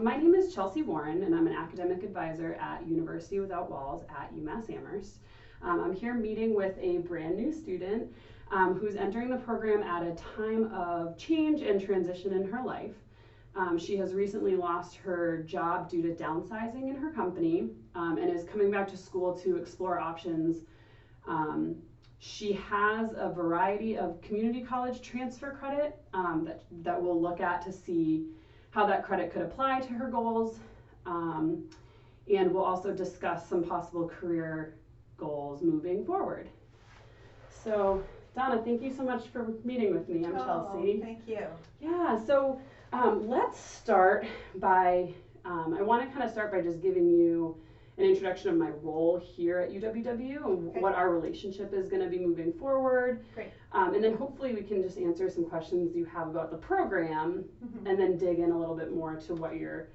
My name is Chelsea Warren, and I'm an academic advisor at University Without Walls at UMass Amherst. I'm here meeting with a brand new student who's entering the program at a time of change and transition in her life. She has recently lost her job due to downsizing in her company and is coming back to school to explore options. She has a variety of community college transfer credit that we'll look at to see how that credit could apply to her goals. And we'll also discuss some possible career goals moving forward. So, Donna, thank you so much for meeting with me. I'm Chelsea. Thank you. Yeah, so let's start by, I want to kind of start by just giving you an introduction of my role here at UWW and what our relationship is going to be moving forward. Great. And then hopefully we can just answer some questions you have about the program and then dig in a little bit more to what your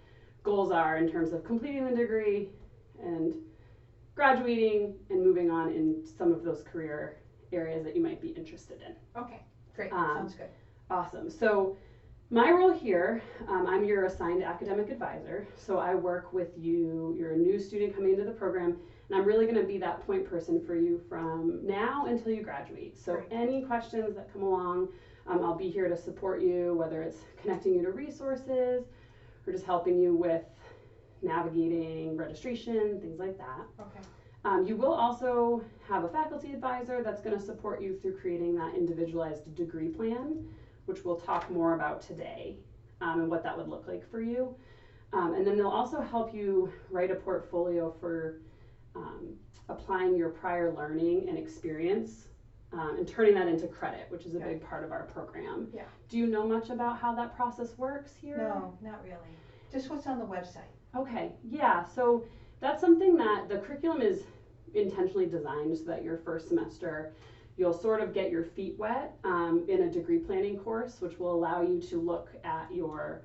goals are in terms of completing the degree and graduating and moving on in some of those career areas that you might be interested in. Okay, great. Sounds good. Awesome. So my role here, I'm your assigned academic advisor. So I work with you. You're a new student coming into the program, and I'm really going to be that point person for you from now until you graduate. So any questions that come along, I'll be here to support you, whether it's connecting you to resources or just helping you with navigating registration, things like that. Okay. You will also have a faculty advisor that's going to support you through creating that individualized degree plan, which we'll talk more about today, and what that would look like for you. And then they'll also help you write a portfolio for applying your prior learning and experience and turning that into credit, which is a big part of our program. Yeah. Do you know much about how that process works here? No, not really. Just what's on the website. Okay, yeah, so that's something that the curriculum is intentionally designed so that your first semester you'll sort of get your feet wet in a degree planning course, which will allow you to look at your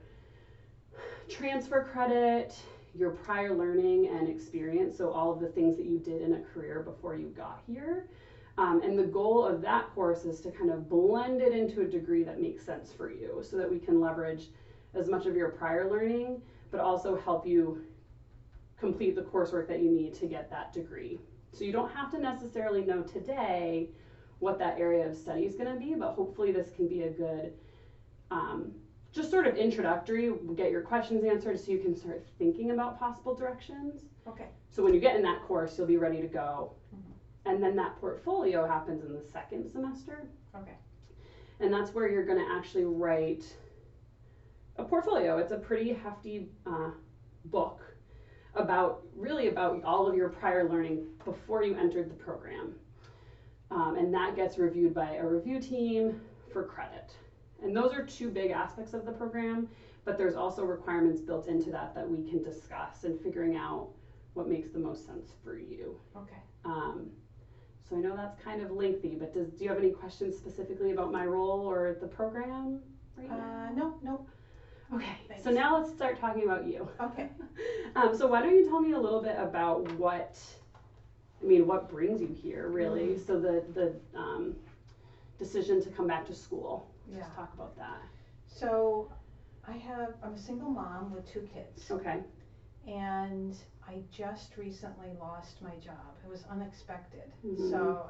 transfer credit, your prior learning and experience, so all of the things that you did in a career before you got here. And the goal of that course is to kind of blend it into a degree that makes sense for you so that we can leverage as much of your prior learning, but also help you complete the coursework that you need to get that degree. So you don't have to necessarily know today what that area of study is going to be, but hopefully this can be a good just sort of introductory, get your questions answered so you can start thinking about possible directions. Okay. So when you get in that course, you'll be ready to go. And then that portfolio happens in the second semester. Okay. And that's where you're going to actually write a portfolio. It's a pretty hefty book about all of your prior learning before you entered the program. And that gets reviewed by a review team for credit. And those are two big aspects of the program, but there's also requirements built into that that we can discuss in figuring out what makes the most sense for you. Okay. So I know that's kind of lengthy, but do you have any questions specifically about my role or the program right now? No. Okay, Thanks. so now let's start talking about you. Okay. So why don't you tell me a little bit about what brings you here, really? So the decision to come back to school. Yeah. Just talk about that. So I'm a single mom with 2 kids. Okay. And I just recently lost my job. It was unexpected. Mm-hmm. So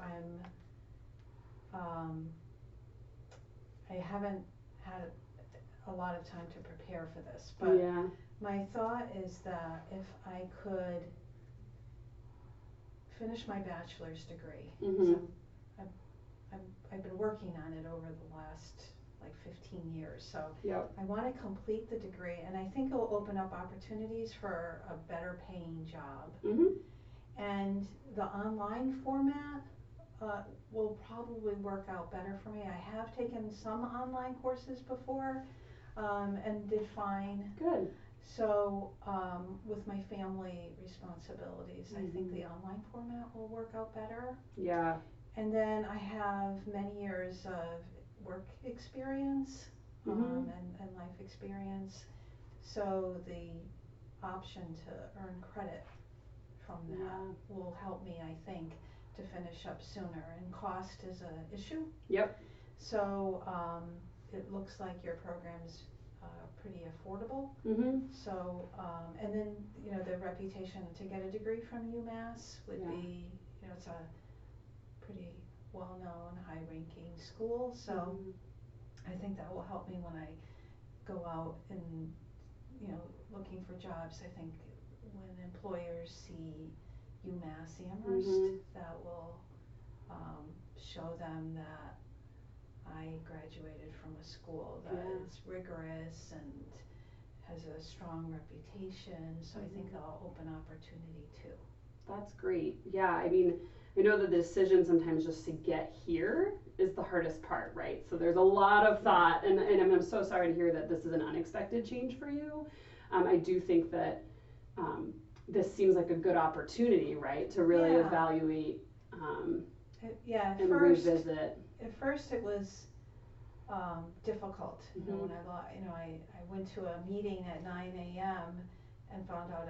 I haven't had a lot of time to prepare for this, but my thought is that if I could finish my bachelor's degree, so I've been working on it over the last 15 years, so I want to complete the degree, and I think it will open up opportunities for a better paying job. And the online format will probably work out better for me. I have taken some online courses before and did fine. Good. So with my family responsibilities, I think the online format will work out better. Yeah. And then I have many years of work experience and life experience, so the option to earn credit from that will help me, I think, to finish up sooner. And cost is an issue. Yep. So it looks like your program's pretty affordable. Mm-hmm. So, and then, you know, the reputation to get a degree from UMass would be, you know, it's a pretty well-known, high-ranking school. So I think that will help me when I go out and, you know, looking for jobs. I think when employers see UMass Amherst, that will show them that I graduated from a school that is rigorous and has a strong reputation, so I think I'll open opportunity too. That's great. Yeah, I mean, I know that the decision sometimes just to get here is the hardest part, right? So there's a lot of thought, and I'm so sorry to hear that this is an unexpected change for you. I do think that this seems like a good opportunity, right, to really evaluate and revisit. At first it was difficult. You know, when I went to a meeting at 9 a.m. and found out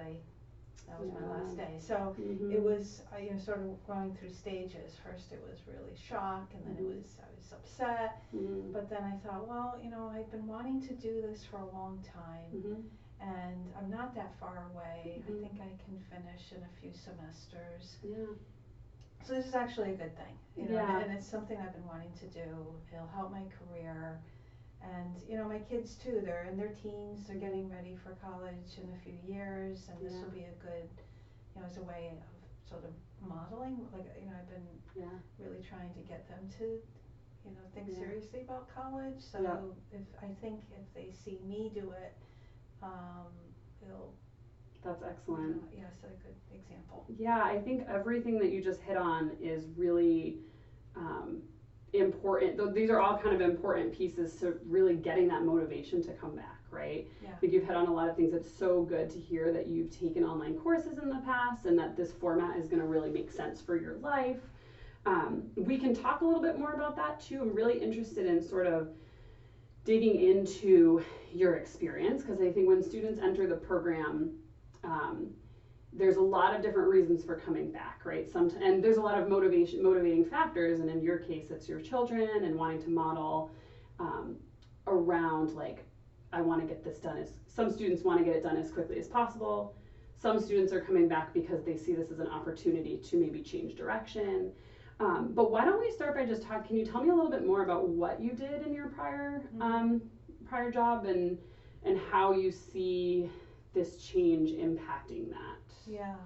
that was my last day. So it was, you know, sort of going through stages. First it was really shock, and then I was upset. But then I thought, well, you know, I've been wanting to do this for a long time, and I'm not that far away. I think I can finish in a few semesters. So this is actually a good thing, you know, and it's something I've been wanting to do. It'll help my career. And, you know, my kids too, they're in their teens, they're getting ready for college in a few years, and this will be a good, you know, as a way of sort of modeling. Like, you know, I've been really trying to get them to, you know, think seriously about college. So I think if they see me do it, it'll. That's excellent. Yes, a good example. Yeah, I think everything that you just hit on is really important. These are all kind of important pieces to really getting that motivation to come back, right? I think you've hit on a lot of things. It's so good to hear that you've taken online courses in the past and that this format is going to really make sense for your life. We can talk a little bit more about that too. I'm really interested in sort of digging into your experience, because I think when students enter the program, there's a lot of different reasons for coming back, right? And there's a lot of motivating factors, and in your case, it's your children and wanting to model around, like, I want to get this done. Some students want to get it done as quickly as possible. Some students are coming back because they see this as an opportunity to maybe change direction. But why don't we start by just can you tell me a little bit more about what you did in your prior job and how you see this change impacting that? Yeah.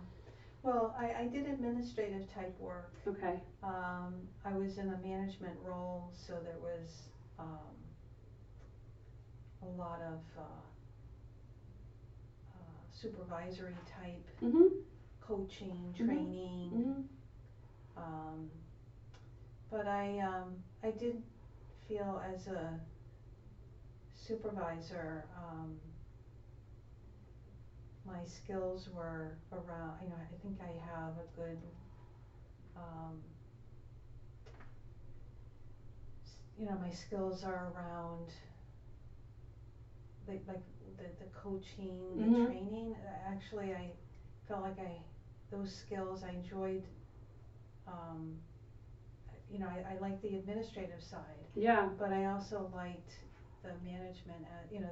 Well, I did administrative type work. Okay. I was in a management role, so there was a lot of supervisory type coaching, training. But I did feel as a supervisor, my skills were around, you know, I think I have a good, you know, my skills are around like the coaching, the training. Actually, I felt like those skills I enjoyed. You know, I liked the administrative side. Yeah. But I also liked the management, you know,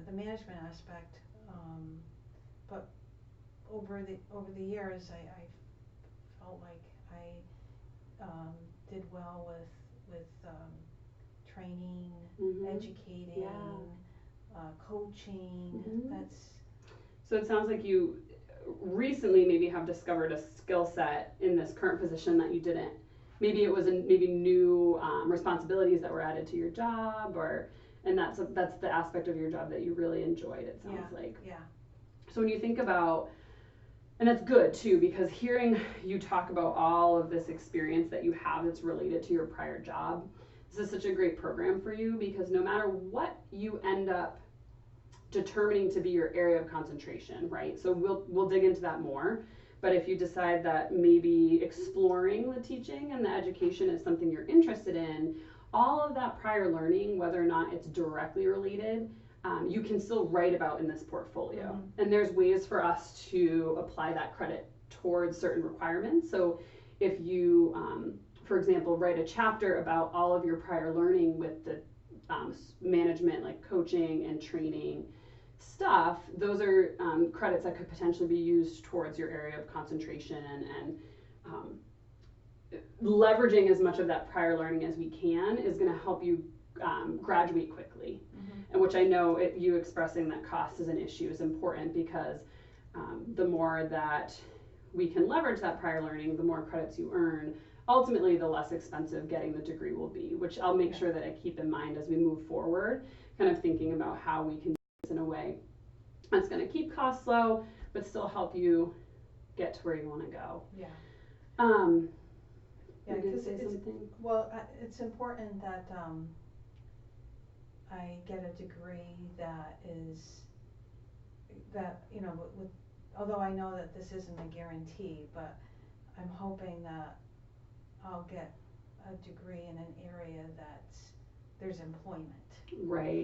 the management aspect. But over the years, I felt like I did well with training, educating, coaching. So it sounds like you recently maybe have discovered a skill set in this current position that you didn't. Maybe it was new responsibilities that were added to your job, and that's the aspect of your job that you really enjoyed. It sounds like. Yeah. So when you think about, and that's good too, because hearing you talk about all of this experience that you have that's related to your prior job, this is such a great program for you, because no matter what you end up determining to be your area of concentration, right? So we'll dig into that more. But if you decide that maybe exploring the teaching and the education is something you're interested in, all of that prior learning, whether or not it's directly related, you can still write about in this portfolio. And there's ways for us to apply that credit towards certain requirements. So if you, for example, write a chapter about all of your prior learning with the management, like coaching and training stuff, those are credits that could potentially be used towards your area of concentration and leveraging as much of that prior learning as we can is going to help you graduate quickly. And which I know you expressing that cost is an issue is important because the more that we can leverage that prior learning, the more credits you earn, ultimately the less expensive getting the degree will be, which I'll make sure that I keep in mind as we move forward, kind of thinking about how we can do this in a way that's going to keep costs low, but still help you get to where you want to go. Yeah. Yeah, because it's important that I get a degree that is, with although I know that this isn't a guarantee, but I'm hoping that I'll get a degree in an area that there's employment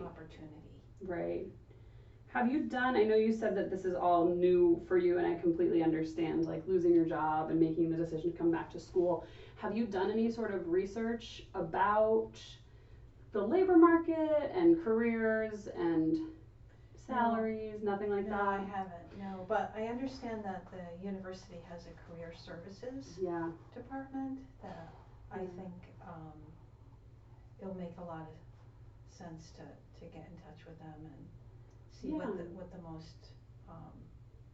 opportunity. Right. Have you done, I know you said that this is all new for you and I completely understand, like losing your job and making the decision to come back to school. Have you done any sort of research about the labor market and careers and salaries, nothing like that? No, I haven't, no, but I understand that the university has a career services department that I think it'll make a lot of sense to get in touch with them and see what the most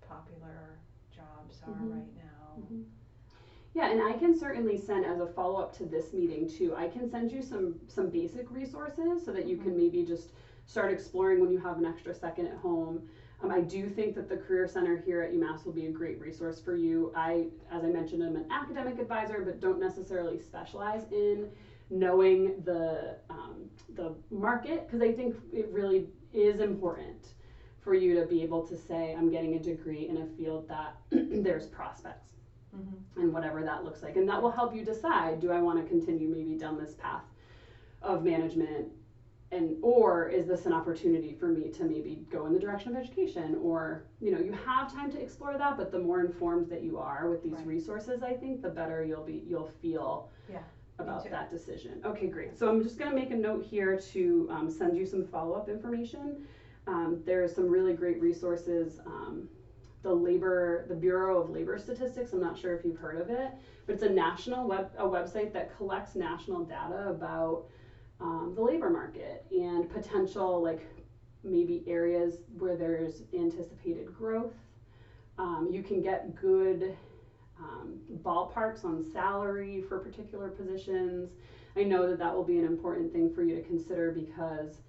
popular jobs are right now. Yeah, and I can certainly send, as a follow-up to this meeting too, I can send you some basic resources so that you can maybe just start exploring when you have an extra second at home. I do think that the Career Center here at UMass will be a great resource for you. As I mentioned, I'm an academic advisor, but don't necessarily specialize in knowing the market, because I think it really is important for you to be able to say, I'm getting a degree in a field that there's prospects. And whatever that looks like, and that will help you decide, do I want to continue maybe down this path of management, or is this an opportunity for me to maybe go in the direction of education, or you have time to explore that, but the more informed that you are with these resources, I think the better you'll feel about that decision. Okay, great. So I'm just going to make a note here to send you some follow-up information. There's some really great resources. The Bureau of Labor Statistics, I'm not sure if you've heard of it, but it's a website that collects national data about the labor market and potential, like maybe areas where there's anticipated growth. You can get good ballparks on salary for particular positions. I know that will be an important thing for you to consider because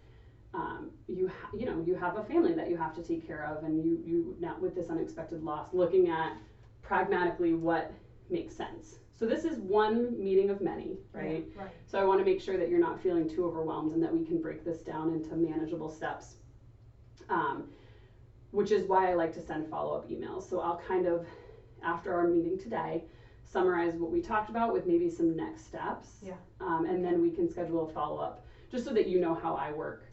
you have a family that you have to take care of, and you now with this unexpected loss, looking at pragmatically what makes sense. So this is one meeting of many, right? Right. So I want to make sure that you're not feeling too overwhelmed and that we can break this down into manageable steps, which is why I like to send follow-up emails. So I'll kind of, after our meeting today, summarize what we talked about with maybe some next steps, and then we can schedule a follow-up just so that you know how I work.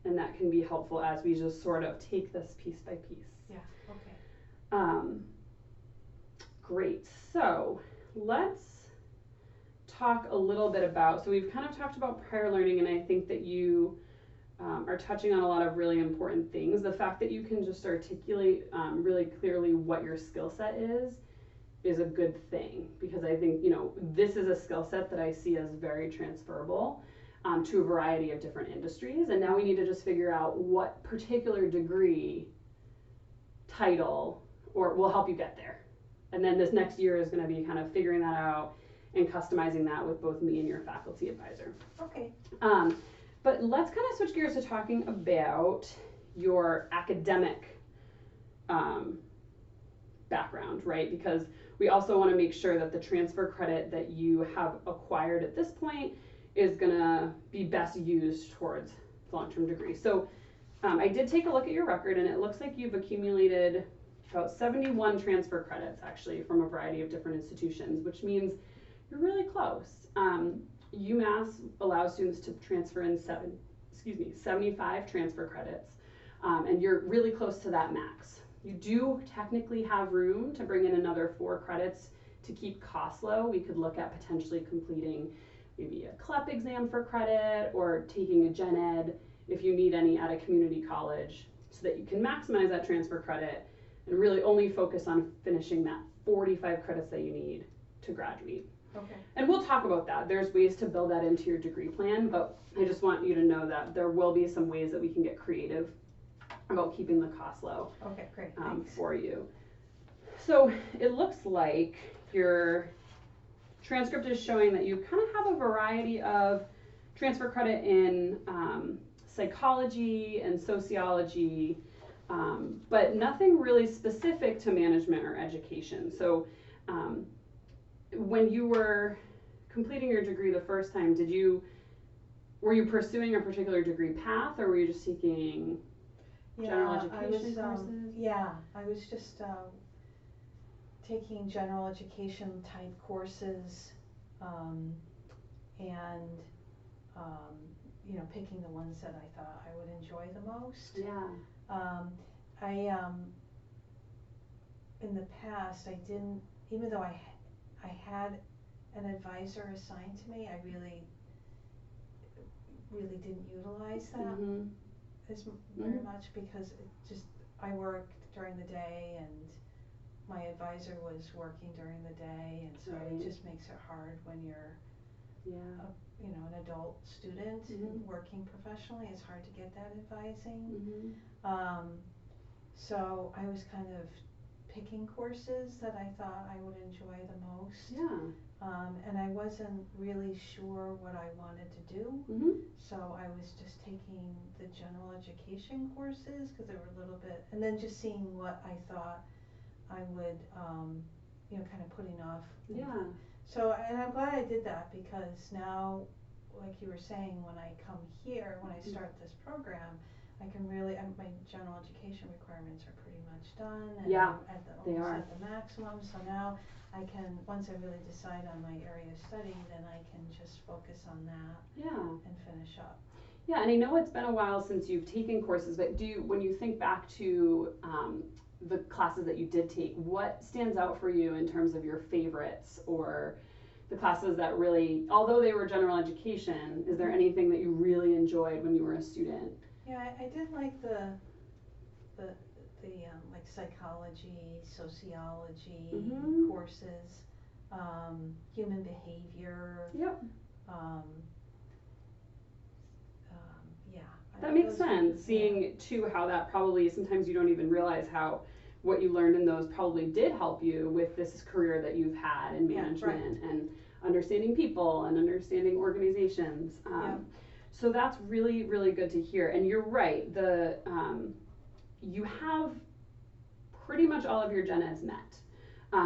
And that can be helpful as we just sort of take this piece by piece. Yeah, okay. Great. So let's talk a little bit about, so we've kind of talked about prior learning, and I think that you are touching on a lot of really important things. The fact that you can just articulate really clearly what your skill set is a good thing, because I think, this is a skill set that I see as very transferable to a variety of different industries, and now we need to just figure out what particular degree title or will help you get there. And then this next year is going to be kind of figuring that out and customizing that with both me and your faculty advisor. Okay. But let's kind of switch gears to talking about your academic background, right? Because we also want to make sure that the transfer credit that you have acquired at this point is going to be best used towards the long-term degree. So I did take a look at your record, and it looks like you've accumulated about 71 transfer credits actually from a variety of different institutions, which means you're really close. UMass allows students to transfer in 75 transfer credits, and you're really close to that max. You do technically have room to bring in another 4 credits to keep costs low. We could look at potentially completing maybe a CLEP exam for credit, or taking a gen ed if you need any at a community college, so that you can maximize that transfer credit and really only focus on finishing that 45 credits that you need to graduate. Okay. And we'll talk about that. There's ways to build that into your degree plan, but I just want you to know that there will be some ways that we can get creative about keeping the cost low. Okay, great. For you. So it looks like your transcript is showing that you kind of have a variety of transfer credit in psychology and sociology, but nothing really specific to management or education. So when you were completing your degree the first time, were you pursuing a particular degree path, or were you just seeking general education courses? Yeah, I was just taking general education type courses, and picking the ones that I thought I would enjoy the most. Yeah. In the past, I didn't, even though I had an advisor assigned to me, I really didn't utilize that very much, because I worked during the day and my advisor was working during the day, and so it just makes it hard when you're an adult student working professionally. It's hard to get that advising. So I was kind of picking courses that I thought I would enjoy the most. And I wasn't really sure what I wanted to do. So I was just taking the general education courses because they were a little bit, and then just seeing what I thought I would, kind of putting off. So, and I'm glad I did that, because now, like you were saying, when I come here, when I start this program, I can really, my general education requirements are pretty much done, and I'm almost at the maximum. So now I can, once I really decide on my area of study, then I can just focus on that and finish up. Yeah, and I know it's been a while since you've taken courses, but when you think back to the classes that you did take, what stands out for you in terms of your favorites, or the classes that really, although they were general education, is there anything that you really enjoyed when you were a student? Yeah, I did like the like psychology, sociology courses, human behavior. That makes sense, seeing too how that probably, sometimes you don't even realize how what you learned in those probably did help you with this career that you've had in management and understanding people and understanding organizations. So that's really, really good to hear. And you're right, you have pretty much all of your gen eds met,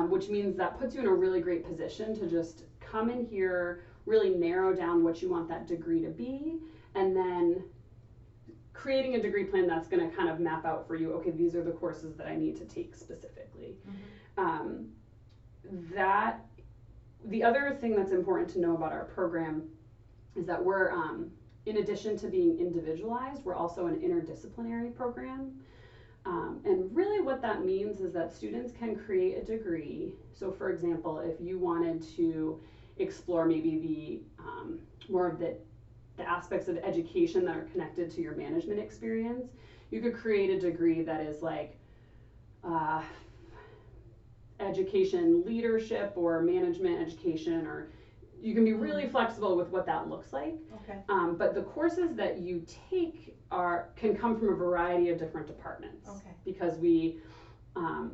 which means that puts you in a really great position to just come in here, really narrow down what you want that degree to be, and then creating a degree plan that's going to kind of map out for you, okay, these are the courses that I need to take specifically. The other thing that's important to know about our program is that we're, in addition to being individualized, we're also an interdisciplinary program. And really what that means is that students can create a degree. So for example, if you wanted to explore maybe more of the aspects of education that are connected to your management experience, you could create a degree that is like education leadership or management education, or you can be really flexible with what that looks like. But the courses that you take can come from a variety of different departments. Because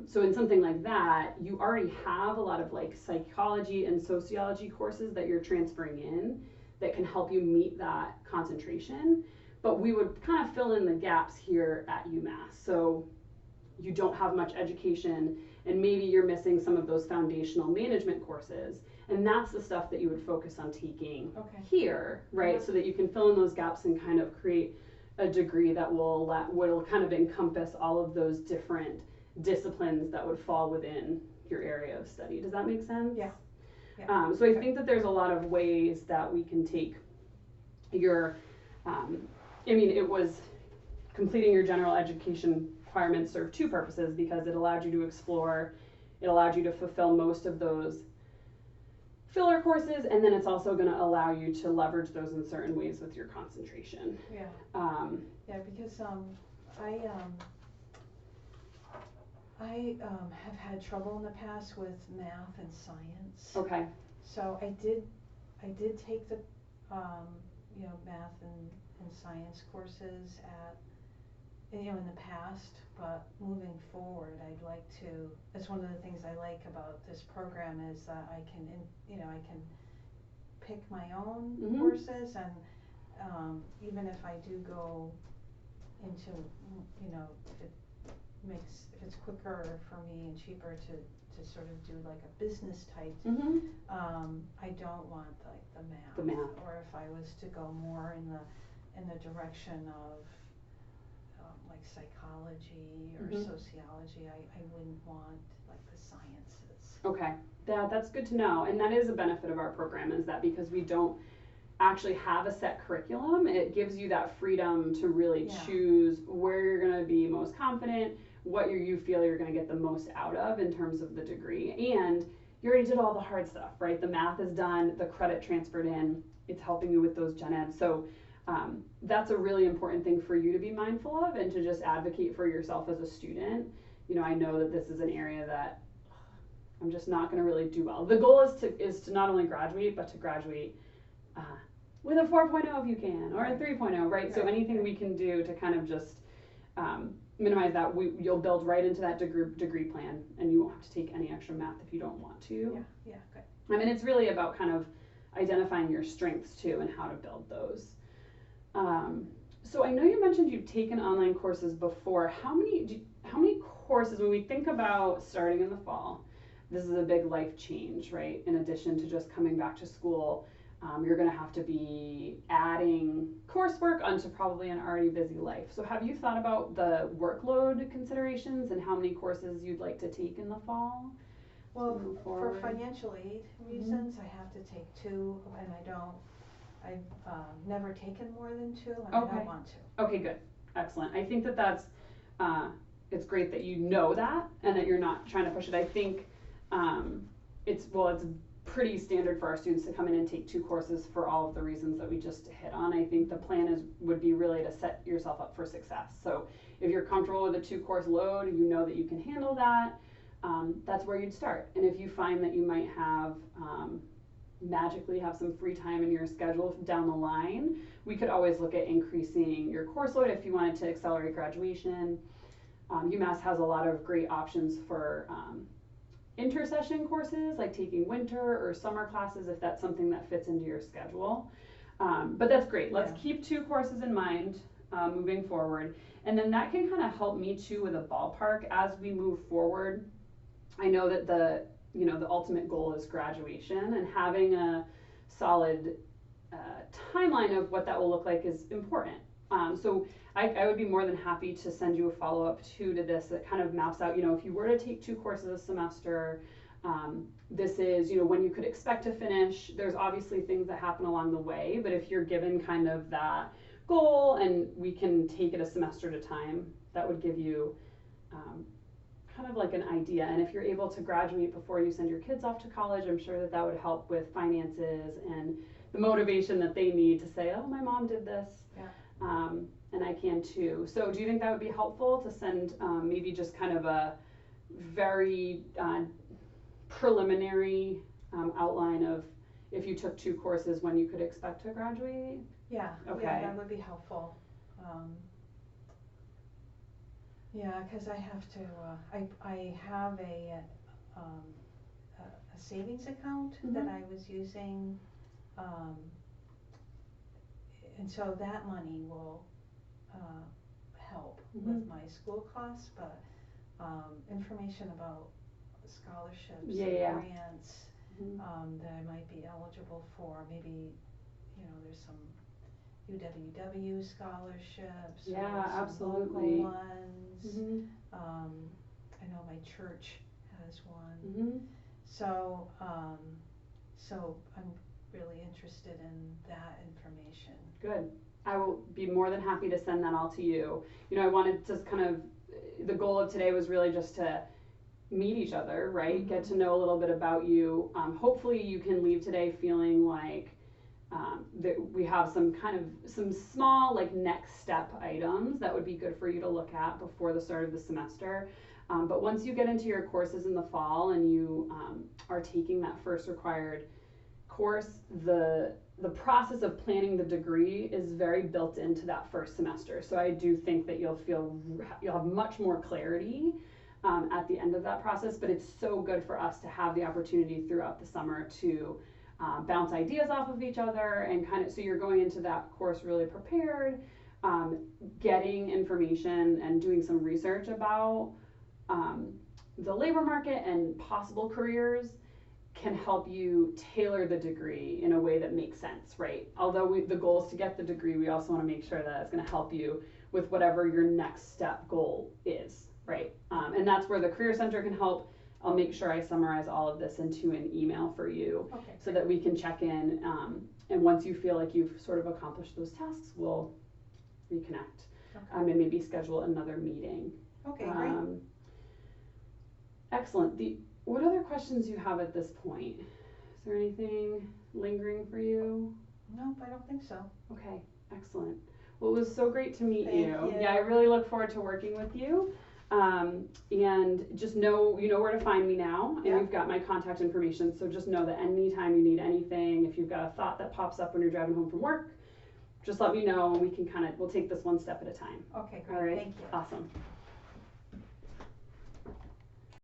so in something like that, you already have a lot of like psychology and sociology courses that you're transferring in that can help you meet that concentration. But we would kind of fill in the gaps here at UMass. So you don't have much education, and maybe you're missing some of those foundational management courses, and that's the stuff that you would focus on taking here, right? So that you can fill in those gaps and kind of create a degree that will kind of encompass all of those different disciplines that would fall within your area of study. Does that make sense? So I think that there's a lot of ways that we can take your, it was completing your general education requirements served two purposes, because it allowed you to explore, it allowed you to fulfill most of those filler courses, and then it's also going to allow you to leverage those in certain ways with your concentration. Yeah. Yeah, because I have had trouble in the past with math and science. Okay. So I did take the math and science courses in the past, but moving forward, I'd like to. That's one of the things I like about this program is that I can pick my own courses, and even if I do go into if it's quicker for me and cheaper to sort of do like a business type, I don't want like the math. Or if I was to go more in the direction of like psychology or sociology, I wouldn't want like the sciences. Okay, that's good to know, and that is a benefit of our program, is that because we don't actually have a set curriculum, it gives you that freedom to really choose where you're going to be most confident, what you feel you're going to get the most out of in terms of the degree. And you already did all the hard stuff, right? The math is done, the credit transferred in, it's helping you with those gen ed. So that's a really important thing for you to be mindful of and to just advocate for yourself as a student. I know that this is an area that I'm just not going to really do well. The goal is to not only graduate, but to graduate with a 4.0 if you can, or a 3.0, right? So anything we can do to kind of just minimize that, you'll build right into that degree plan, and you won't have to take any extra math if you don't want to. Yeah, good. I mean, it's really about kind of identifying your strengths too and how to build those. So I know you mentioned you've taken online courses before. How many courses, when we think about starting in the fall, this is a big life change, right? In addition to just coming back to school, you're going to have to be adding coursework onto probably an already busy life. So have you thought about the workload considerations and how many courses you'd like to take in the fall? Well, for financial aid reasons, I have to take 2, and I've never taken more than 2, and I don't want to. Okay, good. Excellent. I think that's, it's great that you know that and that you're not trying to push it. I think it's pretty standard for our students to come in and take 2 courses for all of the reasons that we just hit on. I think the plan would be really to set yourself up for success. So if you're comfortable with a 2-course load, you know that you can handle that, that's where you'd start. And if you find that you might have magically have some free time in your schedule down the line, we could always look at increasing your course load if you wanted to accelerate graduation. UMass has a lot of great options for intersession courses, like taking winter or summer classes if that's something that fits into your schedule. But that's great. Let's keep 2 courses in mind moving forward. And then that can kind of help me too with a ballpark as we move forward. I know that the ultimate goal is graduation, and having a solid timeline of what that will look like is important. So I would be more than happy to send you a follow-up to this that kind of maps out, if you were to take 2 courses a semester, this is, when you could expect to finish. There's obviously things that happen along the way, but if you're given kind of that goal and we can take it a semester at a time, that would give you kind of like an idea. And if you're able to graduate before you send your kids off to college, I'm sure that would help with finances and the motivation that they need to say, oh, my mom did this. And I can too. So do you think that would be helpful to send maybe just kind of a very preliminary outline of if you took 2 courses when you could expect to graduate? Yeah, okay. Yeah, that would be helpful. Yeah, because I have to, I have a savings account that I was using, and so that money will help with my school costs, but information about scholarships and grants that I might be eligible for, maybe, there's some UWW scholarships, absolutely. Local ones. I know my church has one. So I'm really interested in that information. Good. I will be more than happy to send that all to you. I wanted to kind of, the goal of today was really just to meet each other, right? Get to know a little bit about you. Hopefully you can leave today feeling like that we have some small like next step items that would be good for you to look at before the start of the semester. But once you get into your courses in the fall and you are taking that first required course, the process of planning the degree is very built into that first semester. So I do think that you'll have much more clarity at the end of that process, but it's so good for us to have the opportunity throughout the summer to bounce ideas off of each other and so you're going into that course really prepared, getting information and doing some research about the labor market and possible careers can help you tailor the degree in a way that makes sense, right? Although the goal is to get the degree, we also want to make sure that it's going to help you with whatever your next step goal is, right? And that's where the Career Center can help. I'll make sure I summarize all of this into an email for you, so that we can check in. And once you feel like you've sort of accomplished those tasks, we'll reconnect and maybe schedule another meeting. Okay, great. Excellent. What other questions you have at this point? Is there anything lingering for you? Nope, I don't think so. Okay, excellent. Well, it was so great to meet Thank you. Yeah, I really look forward to working with you. And just know, you know where to find me now, and you've got my contact information. So just know that anytime you need anything, if you've got a thought that pops up when you're driving home from work, just let me know and we can we'll take this one step at a time. Okay, great. All right. Thank you. Awesome.